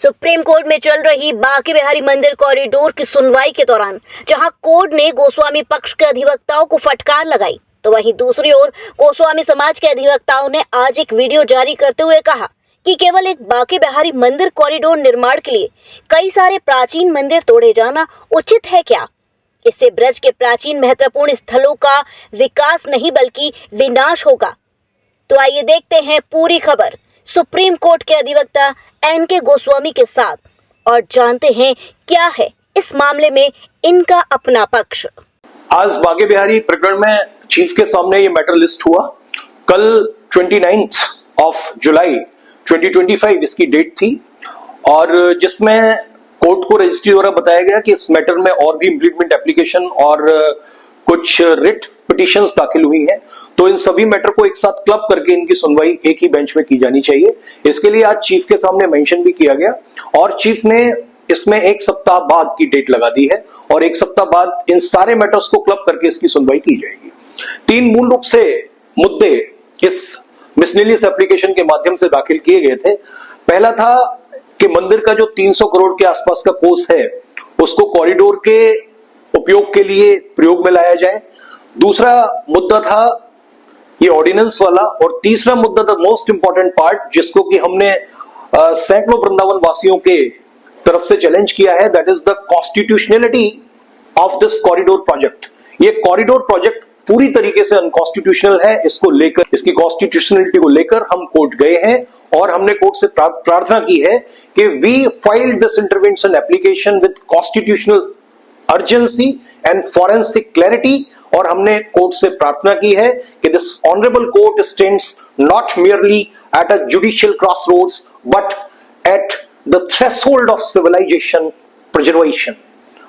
Supreme court में चल रही बांके बिहारी मंदिर कॉरिडोर की सुनवाई के दौरान जहां कोर्ट ने गोस्वामी पक्ष के अधिवक्ताओं को फटकार लगाई, तो वहीं दूसरी ओर गोस्वामी समाज के अधिवक्ताओं ने आज एक वीडियो जारी करते हुए कहा कि केवल एक बांके बिहारी मंदिर कॉरिडोर निर्माण के लिए कई सारे प्राचीन मंदिर तोड़े जाना उचित है क्या? इससे ब्रज के प्राचीन महत्वपूर्ण स्थलों का विकास नहीं बल्कि विनाश होगा। तो आइए देखते हैं पूरी खबर सुप्रीम कोर्ट के अधिवक्ता एन.के. गोस्वामी के साथ और जानते हैं क्या है इस मामले में इनका अपना पक्ष। आज बांके बिहारी प्रकरण में चीफ के सामने ये मैटर लिस्ट हुआ। कल 29 जुलाई 2025 इसकी डेट थी और जिसमें कोर्ट को रजिस्ट्री द्वारा बताया गया कि इस मैटर में और भी इम्प्लीमेंट एप्लीकेशन और कुछ रिट पिटिशंस दाखिल हुई हैं, तो इन सभी मैटर को एक साथ क्लब करके इनकी सुनवाई एक ही बेंच में की जानी चाहिए। इसके लिए आज चीफ के सामने मेंशन भी किया गया और चीफ ने इसमें एक सप्ताह बाद की डेट लगा दी है और एक सप्ताह बाद इन सारे मैटर्स को क्लब करके इसकी सुनवाई की जाएगी। तीन मूल रूप से मुद्दे इस मिसलेनियस एप्लीकेशन के माध्यम से दाखिल किए गए थे। पहला था कि मंदिर का जो 300 करोड़ के आसपास का कोष है उसको कॉरिडोर के उपयोग के लिए प्रयोग में लाया जाए। दूसरा मुद्दा था ये ऑर्डिनेंस वाला और तीसरा मुद्दा द मोस्ट इंपॉर्टेंट पार्ट जिसको कि हमने सैकड़ों वृंदावन वासियों के तरफ से चैलेंज किया है, that is the constitutionality of this corridor project. ये कॉरिडोर प्रोजेक्ट पूरी तरीके से अनकॉन्स्टिट्यूशनल है। इसको लेकर, इसकी कॉन्स्टिट्यूशनलिटी को लेकर हम कोर्ट गए हैं और हमने कोर्ट से प्रार्थना की है कि we filed this intervention application with constitutional urgency and forensic clarity और हमने कोर्ट से प्रार्थना की है कि this honourable court stands not merely at a judicial crossroads but at the threshold of civilisation preservation.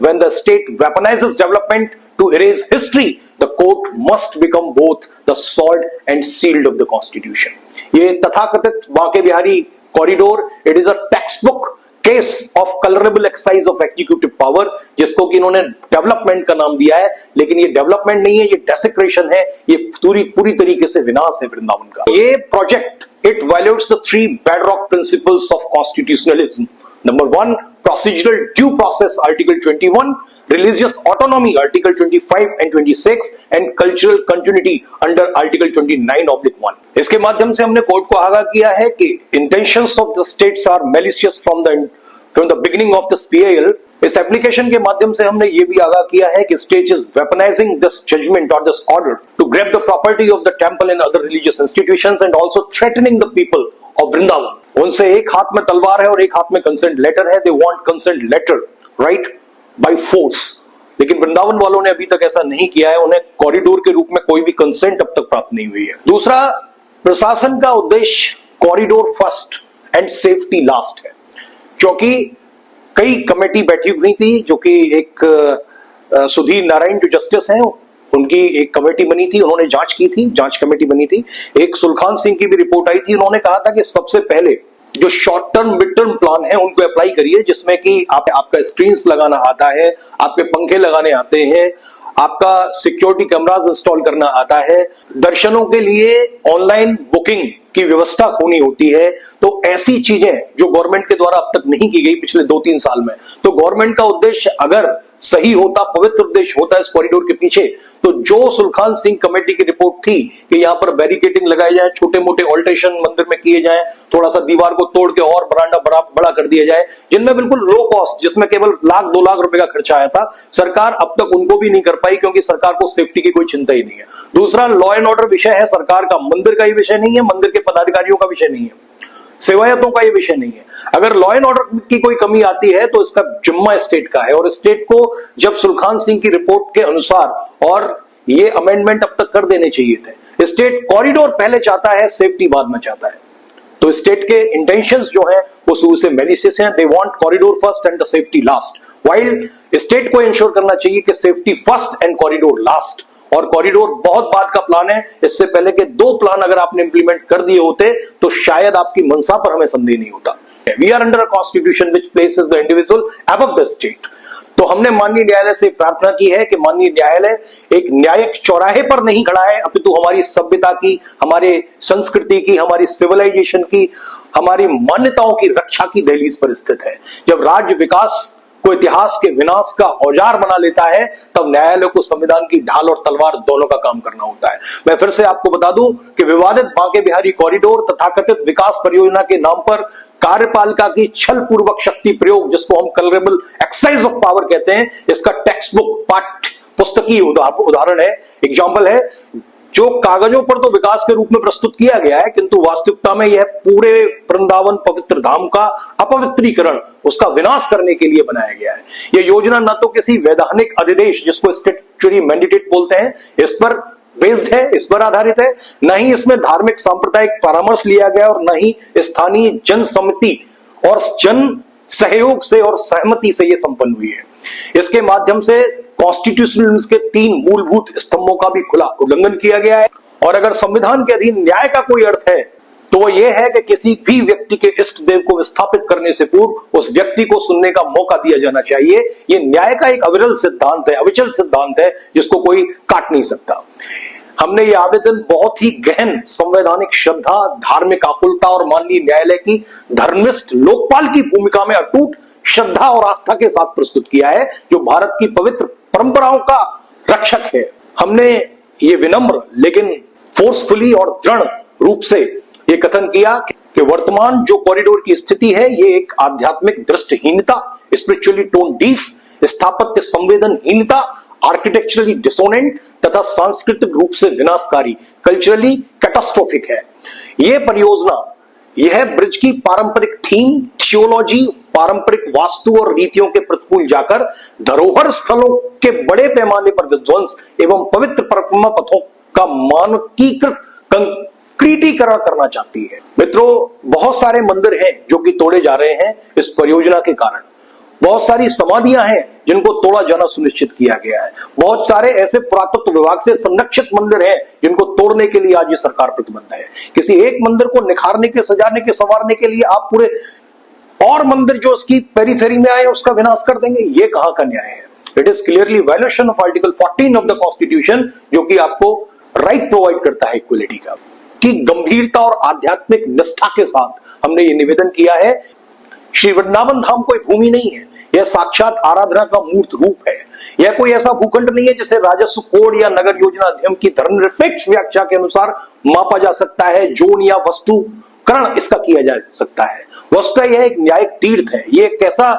When the state weaponizes development to erase history, the court must become both the sword and shield of the constitution. ये तथाकथित Banke Bihari corridor, it is a textbook case of colourable exercise of executive power, जिसको कि इन्होंने development का नाम दिया है, लेकिन ये डेवलपमेंट नहीं है, ये डेसिक्रेशन है, ये पूरी तरीके से विनाश है वृंदावन का। ये project it violets the three bedrock principles of constitutionalism. Number 1, procedural due process article 21, religious autonomy article 25 and 26 and cultural continuity under article 29/1। इसके माध्यम से हमने कोर्ट को आगाह किया है कि intentions of the states are malicious from the beginning of this PIL. इस एप्लीकेशन के माध्यम से हमने ये भी आगाह किया है कि state is weaponising this judgement और this order to grab the property of the temple and other religious institutions and also threatening the people of Vrindavan. उनसे एक हाथ में तलवार है और एक हाथ में कंसेंट लेटर है। They want consent letter right by force, लेकिन वृंदावन वालों ने अभी तक ऐसा नहीं किया है। उन्हें कॉरिडोर के रूप में कोई भी कंसेंट अब तक प्राप्त नहीं हुई है। दूसरा, प्रशासन का उद्देश्य corridor first and safety last है, क्योंकि कई कमेटी बैठी हुई थी जो कि एक सुधीर नारायण जो जस्टिस हैं उनकी एक कमेटी बनी थी, उन्होंने जांच की थी, जांच कमेटी बनी थी। एक सुलखान सिंह की भी रिपोर्ट आई थी, उन्होंने कहा था कि सबसे पहले जो short term mid term plan है उनको अप्लाई करिए, जिसमें कि आपका स्क्रीन्स लगाना आता है, आपके पंखे लगाने आते हैं, आपका सिक्योरिटी कैमरास इंस्टॉल करना आता है, दर्शनों के लिए ऑनलाइन बुकिंग की व्यवस्था होनी होती है। तो ऐसी चीजें जो गवर्नमेंट के द्वारा अब तक नहीं की गई पिछले 2-3 साल में, तो गवर्नमेंट का उद्देश्य अगर सही होता, पवित्र उद्देश्य होता इस कॉरिडोर के पीछे, तो जो सुलखान सिंह कमेटी की रिपोर्ट थी कि यहां पर बैरिकेडिंग लगाई जाए, छोटे मोटे ऑल्ट्रेशन मंदिर में किए जाए, थोड़ा सा दीवार को तोड़ के और बरांडा बड़ा कर दिया जाए, जिनमें बिल्कुल लो कॉस्ट, जिसमें केवल 1-2 लाख रुपए का खर्चा आया था, सरकार अब तक उनको भी नहीं कर पाई क्योंकि सरकार को सेफ्टी की कोई चिंता ही नहीं है। दूसरा, लॉ एंड ऑर्डर विषय है सरकार का, मंदिर का ही विषय नहीं है, मंदिर के पदाधिकारियों का विषय नहीं है, सेवायतों का ये विषय नहीं है। अगर लॉ एंड ऑर्डर की कोई कमी आती है तो इसका जिम्मा स्टेट का है और स्टेट को जब सुलखान सिंह की रिपोर्ट के अनुसार और ये अमेंडमेंट अब तक कर देने चाहिए थे। स्टेट कॉरिडोर पहले चाहता है, सेफ्टी बाद में चाहता है। तो स्टेट के इंटेंशंस जो हैं वो शुरू से मैलिशियस हैं। They want corridor first and the safety last, while state को इंश्योर करना चाहिए कि safety first and corridor last. और कॉरिडोर बहुत बाद का प्लान है, इससे पहले के 2 प्लान अगर आपने इंप्लीमेंट कर दिए होते तो शायद आपकी मंशा पर हमें संदेह नहीं होता। We are under a constitution which places the individual above the state. तो हमने माननीय न्यायालय से प्रार्थना की है कि माननीय न्यायालय एक न्यायिक चौराहे पर नहीं खड़ा है, अपितु हमारी सभ्यता की, हमारे संस्कृति की, हमारी सिविलाइजेशन की, हमारी मान्यताओं की रक्षा की दहलीज पर स्थित है। जब राज्य विकास को इतिहास के विनाश का औजार बना लेता है, तब न्यायालय को संविधान की ढाल और तलवार दोनों का काम करना होता है। मैं फिर से आपको बता दूं कि विवादित बांके बिहारी कॉरिडोर तथाकथित विकास परियोजना के नाम पर कार्यपालिका की छल पूर्वक शक्ति प्रयोग, जिसको हम कलरेबल एक्सरसाइज ऑफ पावर कहते हैं, इसका टेक्स्ट बुक पाठ्य पुस्तकीय उदाहरण है, एग्जाम्पल है, जो कागजों पर तो विकास के रूप में प्रस्तुत किया गया है, किंतु वास्तविकता में यह पूरे वृंदावन पवित्र धाम का अपवित्रीकरण, उसका विनाश करने के लिए बनाया गया है। यह योजना न तो किसी वैधानिक अधिदेश, जिसको स्टैट्यूटरी मैंडेट बोलते हैं, इस पर बेस्ड है, इस पर आधारित है, न ही इसमें धार्मिक सांप्रदायिक परामर्श लिया गया और न ही स्थानीय जन सम्मति और जन सहयोग से और सहमति से यह संपन्न हुई है। इसके माध्यम से कॉन्स्टिट्यूशनल के 3 मूलभूत स्तंभों का भी खुला उल्लंघन किया गया है। और अगर संविधान के अधीन न्याय का कोई अर्थ है तो वो ये है कि किसी भी व्यक्ति के इष्ट देव को विस्थापित करने से पूर्व उस व्यक्ति को सुनने का मौका दिया जाना चाहिए। ये न्याय का एक अविरल सिद्धांत है, अविचल सिद्धांत है, जिसको कोई काट नहीं सकता। हमने ये आवेदन बहुत ही गहन संवैधानिक श्रद्धा, धार्मिक आकुलता और माननीय न्यायालय की धर्मनिष्ठ लोकपाल की भूमिका में अटूट श्रद्धा और आस्था के साथ प्रस्तुत किया है, जो भारत की पवित्र परंपराओं का रक्षक है। हमने ये विनम्र लेकिन फोर्सफुली और दृढ़ रूप से ये कथन किया कि वर्तमान जो कॉरिडोर की स्थिति है, ये एक आध्यात्मिक दृष्टिहीनता, स्पिरिचुअली टोन डीफ, स्थापत्य संवेदनहीनता, आर्किटेक्चरली डिसोनेंट तथा सांस्कृतिक रूप से विनाशकारी, कल्चरली कैटास्ट्रोफिक है। यह परियोजना, यह ब्रिज की पारंपरिक थीम, थियोलॉजी, पारंपरिक वास्तु और रीतियों के प्रतिकूल जाकर धरोहर स्थलों के बड़े पैमाने पर विध्वंस एवं पवित्र परिक्रमा पथों का मानकीकृत कंक्रीटीकरण करना चाहती है। मित्रों, बहुत सारे मंदिर हैं जो कि तोड़े जा रहे हैं इस परियोजना के कारण। बहुत सारी समाधियां हैं जिनको तोड़ा जाना सुनिश्चित किया गया है। बहुत सारे ऐसे पुरातत्व विभाग से संरक्षित मंदिर हैं जिनको तोड़ने के लिए आज ये सरकार प्रतिबद्ध है। किसी एक मंदिर को निखारने के, सजाने के, संवारने के लिए आप पूरे और मंदिर जो उसकी पेरीफेरी में आए उसका विनाश कर देंगे। ये कहां का न्याय है? It is clearly violation of article 14 of the constitution, जो कि आपको राइट प्रोवाइड करता है इक्वलिटी का। कि गंभीरता और आध्यात्मिक निष्ठा के साथ हमने ये निवेदन किया है। श्री वृंदावन धाम कोई भूमि नहीं है, यह साक्षात आराधना का मूर्त रूप है। यह कोई ऐसा भूखंड नहीं है जिसे राजस्व कोड या नगर योजना अधिनियम की धर्मनिरपेक्ष व्याख्या के अनुसार मापा जा सकता है, जोन या वस्तुकरण इसका किया जा सकता है। वस्तुतः यह एक न्यायिक तीर्थ है। यह एक ऐसा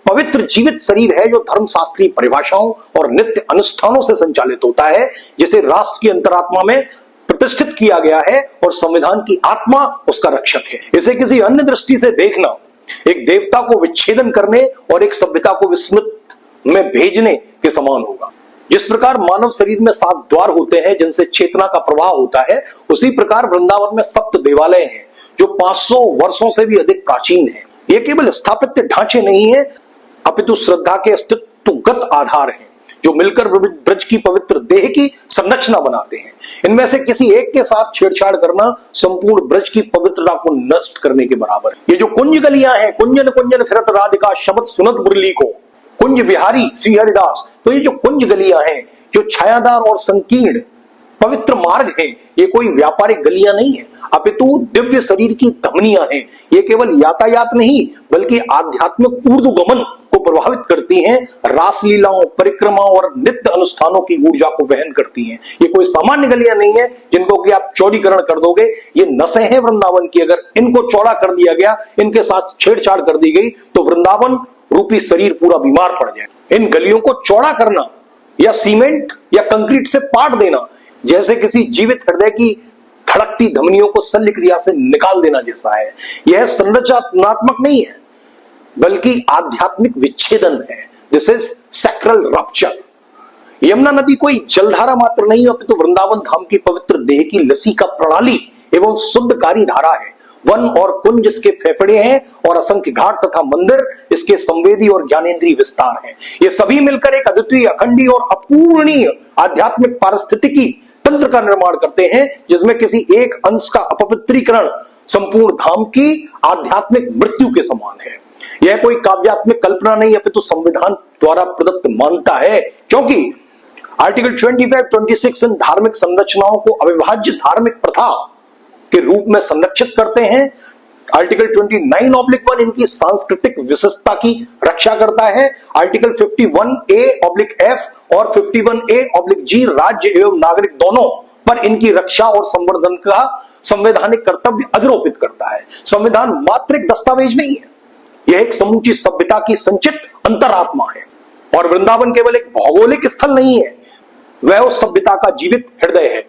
पवित्र जीवित शरीर है जो धर्मशास्त्रीय परिभाषाओं और नित्य अनुष्ठानों से संचालित होता है, जिसे राष्ट्र की अंतरात्मा में प्रतिष्ठित किया गया है और संविधान की आत्मा उसका रक्षक है। इसे किसी अन्य दृष्टि से देखना एक देवता को विच्छेदन करने और एक सभ्यता को विस्मृत में भेजने के समान होगा। जिस प्रकार मानव शरीर में 7 द्वार होते हैं जिनसे चेतना का प्रवाह होता है, उसी प्रकार वृंदावन में 7 देवालय हैं जो 500 वर्षों से भी अधिक प्राचीन हैं। ये केवल स्थापत्य ढांचे नहीं है, अपितु श्रद्धा के अस्तित्वगत आधार हैं जो मिलकर ब्रज की पवित्र देह की संरचना बनाते हैं। इनमें से किसी एक के साथ छेड़छाड़ करना संपूर्ण ब्रज की पवित्रता को नष्ट करने के बराबर है। ये जो कुंज गलियां हैं, कुंजन कुंजन फिरत राधिका शब्द सुनत मुरली को, कुंज बिहारी श्री हरिदास, तो ये जो कुंज गलियां हैं, जो छायादार और संकीर्ण पवित्र मार्ग है, ये कोई व्यापारिक गलियां नहीं है, अपितु दिव्य शरीर की धमनियां हैं। ये केवल यातायात नहीं बल्कि आध्यात्मिक ऊर्ध्वगमन को प्रभावित करती हैं, रासलीलाओं, परिक्रमाओं और नित्य अनुष्ठानों की ऊर्जा को वहन करती हैं। ये कोई सामान्य गलियां नहीं है जिनको कि आप चौड़ीकरण कर दोगे। ये नसें हैं वृंदावन की, अगर इनको चौड़ा कर दिया गया, इनके साथ छेड़छाड़ कर दी गई, तो वृंदावन रूपी शरीर पूरा बीमार पड़ जाए। इन गलियों को चौड़ा करना या सीमेंट या कंक्रीट से पाट देना जैसे किसी जीवित हृदय की धड़कती धमनियों को शल्य क्रिया से निकाल देना जैसा है। यह संरचनात्मक नहीं है बल्कि आध्यात्मिक विच्छेदन है। This is sacral rupture. Yamuna नदी कोई जलधारा मात्र नहीं, अपितु वृंदावन धाम की पवित्र देह की लसिका प्रणाली एवं शुद्धकारी धारा है। वन और कुंज इसके फेफड़े हैं और असंख्य घाट तथा मंदिर इसके संवेदी और ज्ञानेंद्रीय विस्तार हैं। ये सभी मिलकर एक अद्वितीय, अखंडीय और अपूर्णीय आध्यात्मिक पारिस्थितिकी तंत्र का निर्माण करते हैं, जिसमें किसी एक अंश का अपवित्रीकरण संपूर्ण धाम की आध्यात्मिक मृत्यु के समान है। यह कोई काव्यात्मक कल्पना नहीं, अपितु संविधान द्वारा प्रदत्त मान्यता है, क्योंकि आर्टिकल 25-26 इन धार्मिक संरचनाओं को अविभाज्य धार्मिक प्रथा के रूप में संरक्षित करते हैं। आर्टिकल 29/1 इनकी सांस्कृतिक विशिष्टता की रक्षा करता है। आर्टिकल 51A/F और 51A/G राज्य एवं नागरिक दोनों पर इनकी रक्षा और संवर्धन का संवैधानिक कर्तव्य अधिरोपित करता है। संविधान मात्र एक दस्तावेज नहीं है, यह एक समूची सभ्यता की संचित अंतरात्मा है। और वृंदावन केवल एक भौगोलिक स्थल नहीं है, वह उस सभ्यता का जीवित हृदय है।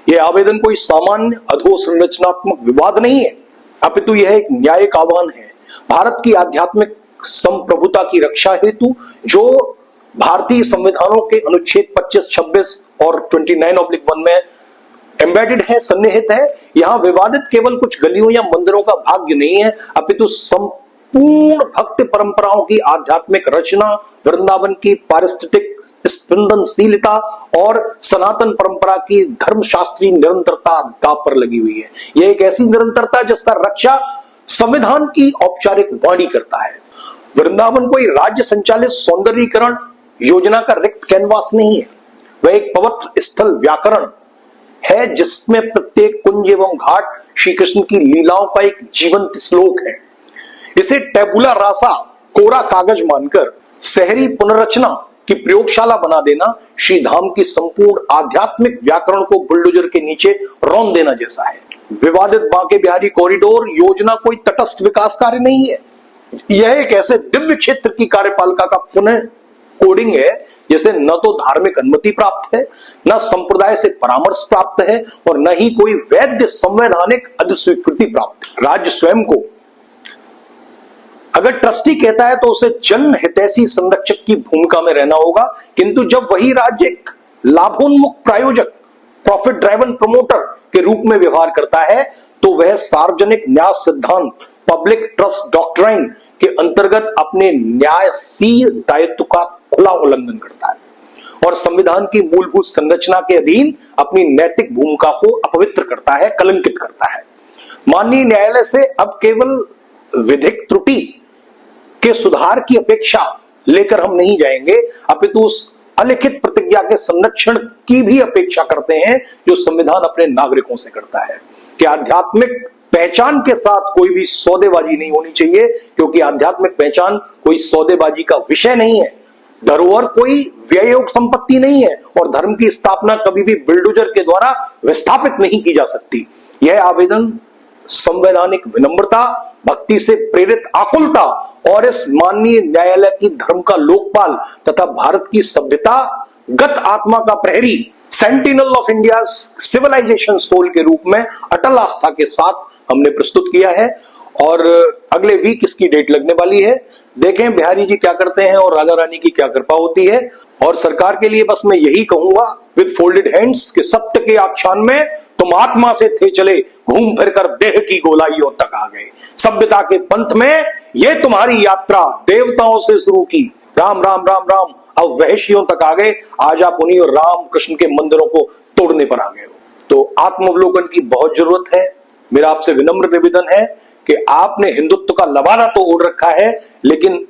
यह आवेदन कोई सामान्य अधोसंरचनात्मक विवाद नहीं है, अपितु यह एक न्यायिक आह्वान है भारत की आध्यात्मिक संप्रभुता की रक्षा हेतु, जो भारतीय संविधानों के अनुच्छेद 25, 26 और 29/1 में एम्बेडेड है, सन्निहित है। यहां विवादित केवल कुछ गलियों या मंदिरों का भाग्य नहीं है, अपितु संपूर्ण भक्ति परंपराओं की आध्यात्मिक रचना, वृंदावन की पारिस्थितिक स्पंदनशीलता और सनातन परंपरा की धर्मशास्त्रीय निरंतरता दांव पर लगी हुई है। यह एक ऐसी निरंतरता जिसका रक्षा संविधान की औपचारिक वाणी करता है। वृंदावन कोई राज्य संचालित सौंदर्यीकरण योजना का रिक्त कैनवास नहीं है, वह एक पवित्र स्थल व्याकरण है जिसमें प्रत्येक कुंज एवं घाट श्री कृष्ण की लीलाओं का एक जीवंत श्लोक है। इसे टैबुला रासा, कोरा कागज मानकर शहरी पुनर्रचना की प्रयोगशाला बना देना श्री धाम की संपूर्ण आध्यात्मिक व्याकरण को बुलडोजर के नीचे रौंद देना जैसा है। विवादित बांके बिहारी कॉरिडोर योजना कोई तटस्थ विकास कार्य नहीं है, यह एक ऐसे दिव्य क्षेत्र की कार्यपालिका का पुनः कोडिंग है जिसे न तो धार्मिक अनुमति प्राप्त है, न संप्रदाय से परामर्श प्राप्त है और न ही कोई वैध संवैधानिक अधिस्वीकृति प्राप्त है। राज्य स्वयं को अगर ट्रस्टी कहता है तो उसे जन हितैषी संरक्षक की भूमिका में रहना होगा, किंतु जब वही राज्य एक लाभोन्मुख प्रायोजक, प्रॉफिट ड्राइवन प्रमोटर के रूप में व्यवहार करता है तो वह सार्वजनिक न्याय सिद्धांत, पब्लिक ट्रस्ट डॉक्ट्राइन के अंतर्गत अपने न्यायशील दायित्व का खुला उल्लंघन करता है और संविधान की मूलभूत संरचना के अधीन अपनी नैतिक भूमिका को अपवित्र करता है, कलंकित करता है। माननीय न्यायालय से अब केवल विधिक त्रुटि के सुधार की अपेक्षा लेकर हम नहीं जाएंगे, अपितु उस अलिखित प्रतिज्ञा के संरक्षण की भी अपेक्षा करते हैं जो संविधान अपने नागरिकों से करता है कि आध्यात्मिक पहचान के साथ कोई भी सौदेबाजी नहीं होनी चाहिए, क्योंकि आध्यात्मिक पहचान कोई सौदेबाजी का विषय नहीं है। धरोहर कोई व्ययोग संपत्ति नहीं है और धर्म की स्थापना कभी भी बुलडोजर के द्वारा विस्थापित नहीं की जा सकती। यह आवेदन संवैधानिक विनम्रता, भक्ति से प्रेरित आकुलता और इस माननीय न्यायालय की धर्म का लोकपाल तथा भारत की सभ्यता गत आत्मा का प्रहरी, sentinel of India civilisation soul के रूप में अटल आस्था के साथ हमने प्रस्तुत किया है। और अगले वीक इसकी डेट लगने वाली है। देखें बिहारी जी क्या करते हैं और राजा रानी की क्या कृपा होती है। और सरकार के लिए बस मैं यही कहूंगा विद फोल्डेड हैंड्स कि सत्य के आख्यान में तुम आत्मा से थे चले, घूम फिर कर देह की गोलाइयों तक आ गए। सभ्यता के पंथ में ये तुम्हारी यात्रा देवताओं से शुरू की, राम राम राम राम अब वहशियों तक आ गए। आज आप उन्हीं और राम कृष्ण के मंदिरों को तोड़ने पर आ गए हो। तो आत्मावलोकन की बहुत जरूरत है। मेरा आपसे विनम्र निवेदन है कि आपने हिंदुत्व का लबाना तो ओढ़ रखा है, लेकिन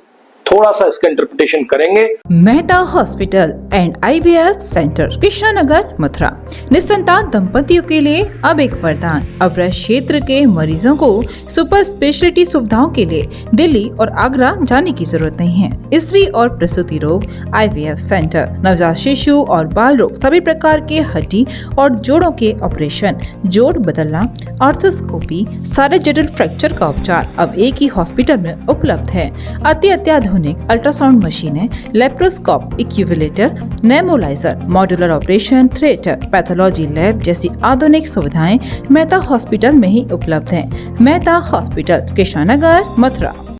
थोड़ा सा इसका इंटरप्रिटेशन करेंगे। Mehta hospital and IVF centre, Krishnanagar, Mathura. निसंतान दंपतियों के लिए अब एक वरदान। अब क्षेत्र के मरीजों को सुपर स्पेशलिटी सुविधाओं के लिए दिल्ली और आगरा जाने की जरूरत नहीं है। स्त्री और प्रसूति रोग IVF सेंटर, नवजात शिशु और बाल रोग, सभी प्रकार के हड्डी और जोड़ों के ऑपरेशन, जोड़ बदलना, आर्थोस्कोपी, सारे जटिल फ्रैक्चर का उपचार अब एक ही हॉस्पिटल में उपलब्ध है। अत्याधुनिक अल्ट्रासाउंड मशीनें, लेप्रोस्कोप, इक्यूविलेटर, नेमोलाइजर, modular operation theatre, pathology lab जैसी आधुनिक सुविधाएं मेहता हॉस्पिटल में ही उपलब्ध हैं। मेहता हॉस्पिटल, कृष्णानगर, मथुरा।